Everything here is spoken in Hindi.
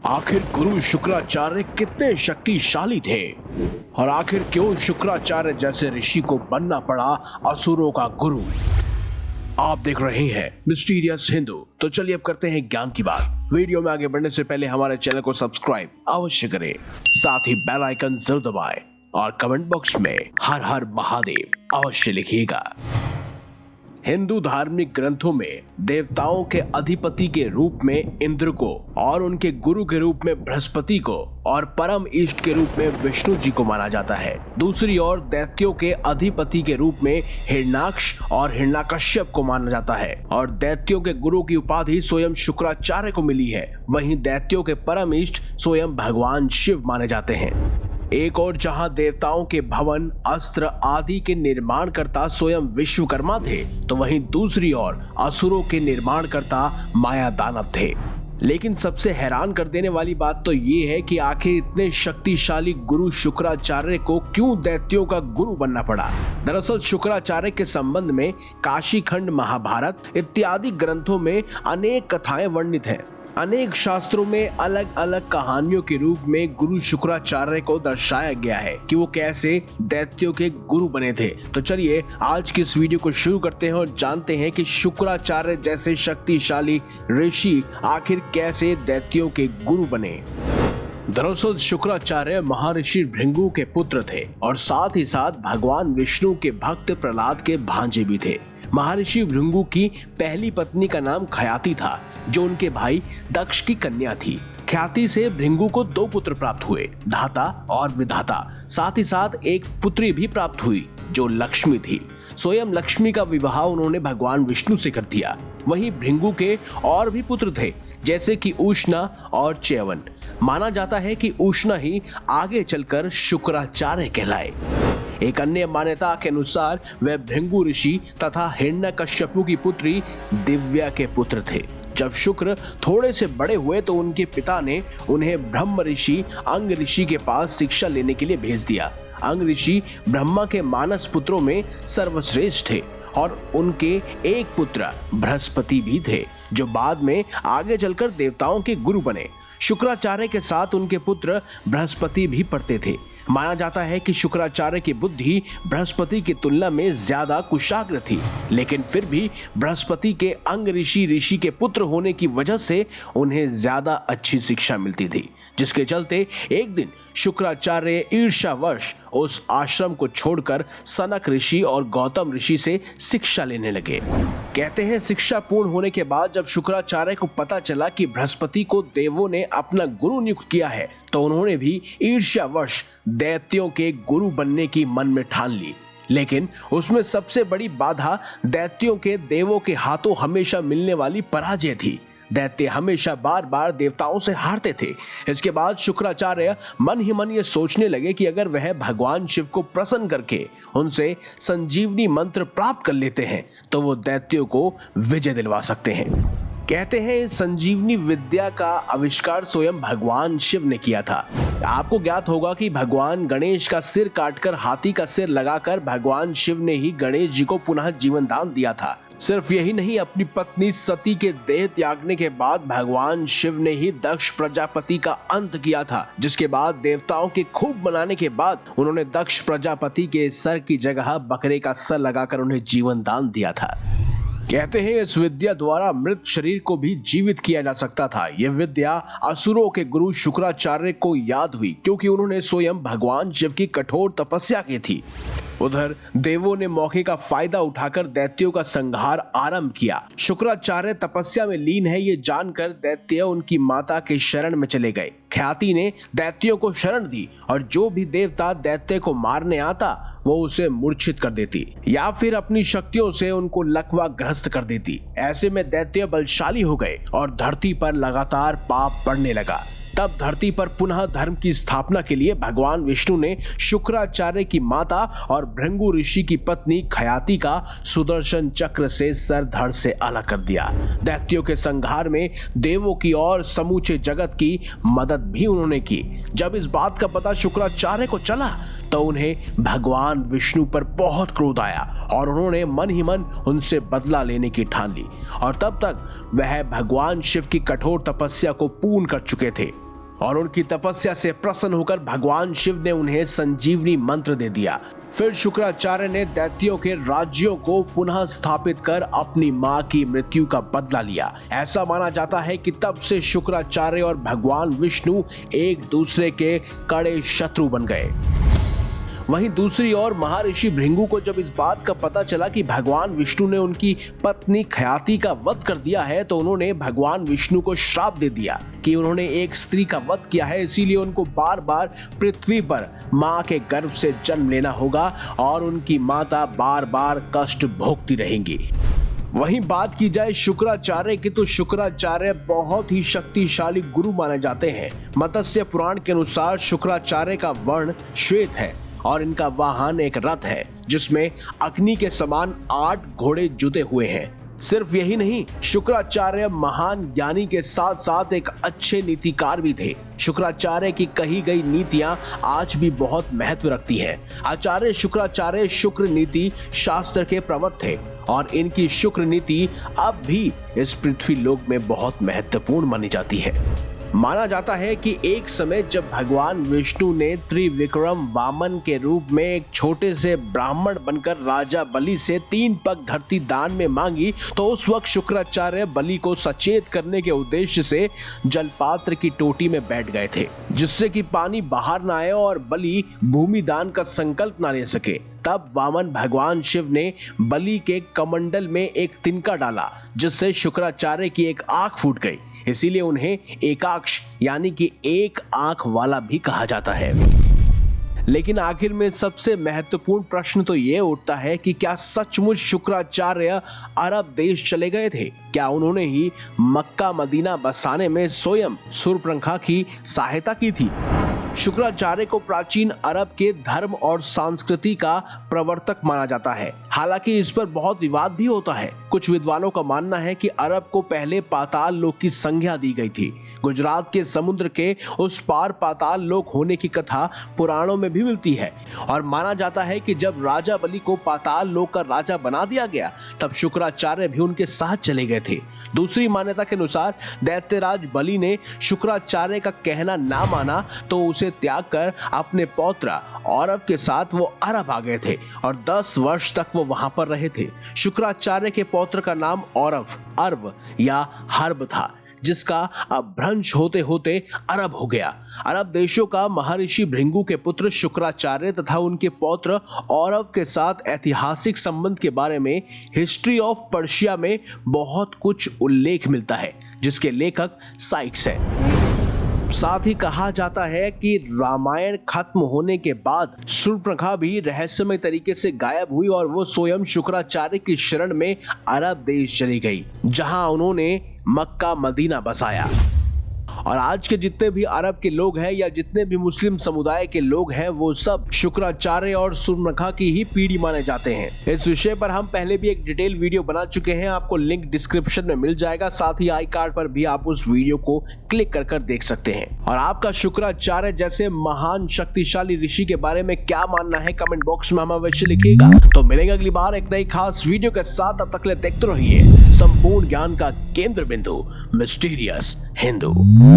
आखिर गुरु शुक्राचार्य कितने शक्तिशाली थे और आखिर क्यों शुक्राचार्य जैसे ऋषि को बनना पड़ा असुरों का गुरु। आप देख रहे हैं मिस्टीरियस हिंदू। तो चलिए अब करते हैं ज्ञान की बात। वीडियो में आगे बढ़ने से पहले हमारे चैनल को सब्सक्राइब अवश्य करें, साथ ही बेल आइकन जरूर दबाएं और कमेंट बॉक्स में हर हर महादेव अवश्य लिखिएगा। हिंदू धार्मिक ग्रंथों में देवताओं के अधिपति के रूप में इंद्र को और उनके गुरु के रूप में बृहस्पति को और परम इष्ट के रूप में विष्णु जी को माना जाता है। दूसरी ओर दैत्यों के अधिपति के रूप में हिरण्याक्ष और हिरण्यकश्यप को माना जाता है और दैत्यों के गुरु की उपाधि स्वयं शुक्राचार्य को मिली है। वहीं दैत्यों के परम इष्ट स्वयं भगवान शिव माने जाते हैं। एक और जहां देवताओं के भवन, अस्त्र आदि के निर्माणकर्ता स्वयं विश्वकर्मा थे, तो वहीं दूसरी ओर असुरों के निर्माणकर्ता माया दानव थे। लेकिन सबसे हैरान कर देने वाली बात तो ये है कि आखिर इतने शक्तिशाली गुरु शुक्राचार्य को क्यों दैत्यों का गुरु बनना पड़ा। दरअसल शुक्राचार्य के संबंध में काशी खंड, महाभारत इत्यादि ग्रंथों में अनेक कथाएं वर्णित हैं। अनेक शास्त्रों में अलग अलग कहानियों के रूप में गुरु शुक्राचार्य को दर्शाया गया है कि वो कैसे दैत्यों के गुरु बने थे। तो चलिए आज की इस वीडियो को शुरू करते हैं और जानते हैं कि शुक्राचार्य जैसे शक्तिशाली ऋषि आखिर कैसे दैत्यों के गुरु बने। दरअसल शुक्राचार्य महर्षि भृंगु के पुत्र थे और साथ ही साथ भगवान विष्णु के भक्त प्रहलाद के भांजे भी थे। महर्षि भृंगु की पहली पत्नी का नाम ख्याति था, जो उनके भाई दक्ष की कन्या थी। ख्याति से भृंगु को 2 पुत्र प्राप्त हुए, धाता और विधाता। साथ ही साथ एक पुत्री भी प्राप्त हुई जो लक्ष्मी थी। स्वयं लक्ष्मी का विवाह उन्होंने भगवान विष्णु से कर दिया। वहीं भृंगु के और भी पुत्र थे, जैसे कि उष्णा और च्यवन। माना जाता है कि उष्णा ही आगे चलकर शुक्राचार्य कहलाए। एक अन्य मान्यता के अनुसार वह भृंगु ऋषि तथा हिरण्यकश्यपु की पुत्री दिव्या के पुत्र थे। जब शुक्र थोड़े से बड़े हुए तो उनके पिता ने उन्हें ब्रह्म ऋषि अंग ऋषि के पास शिक्षा लेने के लिए भेज दिया। अंग ऋषि ब्रह्मा के मानस पुत्रों में सर्वश्रेष्ठ थे और उनके एक पुत्र बृहस्पति भी थे, जो बाद में आगे चलकर देवताओं के गुरु बने। शुक्राचार्य के साथ उनके पुत्र बृहस्पति भी पढ़ते थे। माना जाता है कि शुक्राचार्य की बुद्धि बृहस्पति की तुलना में ज्यादा कुशाग्र थी, लेकिन फिर भी बृहस्पति के अंग ऋषि के पुत्र होने की वजह से उन्हें ज्यादा अच्छी शिक्षा मिलती थी, जिसके चलते एक दिन शुक्राचार्य ईर्ष्यावश उस आश्रम को छोड़कर सनक ऋषि और गौतम ऋषि से शिक्षा लेने लगे। कहते हैं शिक्षा पूर्ण होने के बाद जब शुक्राचार्य को पता चला कि बृहस्पति को देवों ने अपना गुरु नियुक्त किया है, तो उन्होंने भी ईर्ष्यावश दैत्यों के गुरु बनने की मन में ठान ली। लेकिन उसमें सबसे बड़ी बाधा दैत्यों के देवों के हाथों हमेशा मिलने वाली पराजय थी। दैत्य हमेशा बार बार देवताओं से हारते थे। इसके बाद शुक्राचार्य मन ही मन ये सोचने लगे कि अगर वह भगवान शिव को प्रसन्न करके उनसे संजीवनी मंत्र प्राप्त कर लेते हैं तो वो दैत्यों को विजय दिलवा सकते हैं। कहते हैं संजीवनी विद्या का आविष्कार स्वयं भगवान शिव ने किया था। आपको ज्ञात होगा कि भगवान गणेश का सिर काटकर हाथी का सिर लगाकर भगवान शिव ने ही गणेश जी को पुनः जीवन दान दिया था। सिर्फ यही नहीं, अपनी पत्नी सती के देह त्यागने के बाद भगवान शिव ने ही दक्ष प्रजापति का अंत किया था, जिसके बाद देवताओं के खूब मनाने के बाद उन्होंने दक्ष प्रजापति के सर की जगह बकरे का सर लगाकर उन्हें जीवन दान दिया था। कहते हैं इस विद्या द्वारा मृत शरीर को भी जीवित किया जा सकता था। यह विद्या असुरों के गुरु शुक्राचार्य को याद हुई क्योंकि उन्होंने स्वयं भगवान शिव की कठोर तपस्या की थी। उधर देवों ने मौके का फायदा उठाकर दैत्यों का संहार आरंभ किया। शुक्राचार्य तपस्या में लीन है ये जानकर दैत्य उनकी माता के शरण में चले गए। ख्याति ने दैत्यों को शरण दी और जो भी देवता दैत्य को मारने आता वो उसे मूर्छित कर देती या फिर अपनी शक्तियों से उनको लकवा ग्रस्त कर देती। ऐसे में दैत्य बलशाली हो गए और धरती पर लगातार पाप बढ़ने लगा। तब धरती पर पुनः धर्म की स्थापना के लिए भगवान विष्णु ने शुक्राचार्य की माता और भृंगु ऋषि की पत्नी ख्याति का सुदर्शन चक्र से सर धड़ से अलग कर दिया। दैत्यों के संहार में देवों की और समूचे जगत की मदद भी उन्होंने की। जब इस बात का पता शुक्राचार्य को चला तो उन्हें भगवान विष्णु पर बहुत क्रोध आया और उन्होंने मन ही मन उनसे बदला लेने की ठान ली और तब तक वह भगवान शिव की कठोर तपस्या को पूर्ण कर चुके थे। और उनकी तपस्या से प्रसन्न होकर भगवान शिव ने उन्हें संजीवनी मंत्र दे दिया। फिर शुक्राचार्य ने दैत्यों के राज्यों को पुनः स्थापित कर अपनी मां की मृत्यु का बदला लिया। ऐसा माना जाता है कि तब से शुक्राचार्य और भगवान विष्णु एक दूसरे के कड़े शत्रु बन गए। वहीं दूसरी ओर महर्षि भृंगु को जब इस बात का पता चला कि भगवान विष्णु ने उनकी पत्नी ख्याति का वध कर दिया है, तो उन्होंने भगवान विष्णु को श्राप दे दिया कि उन्होंने एक स्त्री का वध किया है, इसीलिए उनको बार बार पृथ्वी पर मां के गर्भ से जन्म लेना होगा और उनकी माता बार बार कष्ट भोगती रहेंगी। वहीं बात की जाए शुक्राचार्य की, तो शुक्राचार्य बहुत ही शक्तिशाली गुरु माने जाते हैं। मत्स्य पुराण के अनुसार शुक्राचार्य का वर्ण श्वेत है और इनका वाहन एक रथ है जिसमें अग्नि के समान 8 घोड़े जुते हुए हैं। सिर्फ यही नहीं, शुक्राचार्य महान ज्ञानी के साथ साथ एक अच्छे नीतिकार भी थे। शुक्राचार्य की कही गई नीतियां आज भी बहुत महत्व रखती हैं। आचार्य शुक्राचार्य शुक्र नीति शास्त्र के प्रवर्तक थे और इनकी शुक्र नीति अब भी इस पृथ्वी लोक में बहुत महत्वपूर्ण मानी जाती है। माना जाता है कि एक समय जब भगवान विष्णु ने त्रिविक्रम वामन के रूप में एक छोटे से ब्राह्मण बनकर राजा बलि से 3 पग धरती दान में मांगी, तो उस वक्त शुक्राचार्य बलि को सचेत करने के उद्देश्य से जलपात्र की टोटी में बैठ गए थे, जिससे कि पानी बाहर न आए और बलि भूमि दान का संकल्प न ले सके। तब वामन भगवान शिव ने बलि के कमंडल में एक तिनका डाला, जिससे शुक्राचार्य की एक आंख फूट गई। इसीलिए उन्हें एकाक्ष यानी कि एक आंख वाला भी कहा जाता है। लेकिन आखिर में सबसे महत्वपूर्ण प्रश्न तो ये उठता है कि क्या सचमुच शुक्राचार्य अरब देश चले गए थे? क्या उन्होंने ही मक्का मदीना बसाने में स्वयं शूर्पणखा की सहायता की थी? शुक्राचार्य को प्राचीन अरब के धर्म और संस्कृति का प्रवर्तक माना जाता है। हालांकि इस पर बहुत विवाद भी होता है। कुछ विद्वानों का मानना है कि अरब को पहले पाताल लोक की संज्ञा दी गई थी। गुजरात के समुद्र के उस पार पाताल लोक होने की कथा पुराणों में भी मिलती है और माना जाता है कि जब राजा बलि को पाताल लोक का राजा बना दिया गया, तब शुक्राचार्य भी उनके साथ चले गए थे। दूसरी मान्यता के अनुसार दैत्यराज बलि ने शुक्राचार्य का कहना ना माना, तो उसे त्याग कर अपने पौत्र औरव के साथ वो अरब आ गए थे और 10 वर्ष तक वो वहां पर रहे थे। शुक्राचार्य के पौत्र का नाम औरव, अर्व या हर्ब था, जिसका अपभ्रंश होते होते अरब हो गया। अरब देशों का महर्षि भृंगु के पुत्र शुक्राचार्य तथा उनके पौत्र औरव के साथ ऐतिहासिक संबंध के बारे में हिस्ट्री ऑफ पर्शिया में बहुत कुछ उल्लेख मिलता है, जिसके लेखक साइक्स है। साथ ही कहा जाता है कि रामायण खत्म होने के बाद शूर्पणखा भी रहस्यमय तरीके से गायब हुई और वो स्वयं शुक्राचार्य की शरण में अरब देश चली गई, जहां उन्होंने मक्का मदीना बसाया। और आज के जितने भी अरब के लोग हैं या जितने भी मुस्लिम समुदाय के लोग हैं, वो सब शुक्राचार्य और शूर्पणखा की ही पीढ़ी माने जाते हैं। इस विषय पर हम पहले भी एक डिटेल वीडियो बना चुके हैं, आपको लिंक डिस्क्रिप्शन में मिल जाएगा। साथ ही आई कार्ड पर भी आप उस वीडियो को क्लिक कर देख सकते हैं। और आपका शुक्राचार्य जैसे महान शक्तिशाली ऋषि के बारे में क्या मानना है, कमेंट बॉक्स में हमें अवश्य लिखिएगा। तो मिलेंगे अगली बार एक नई खास वीडियो के साथ। तब तक ले देखते रहिए संपूर्ण ज्ञान का केंद्र बिंदु मिस्टीरियस हिंदू।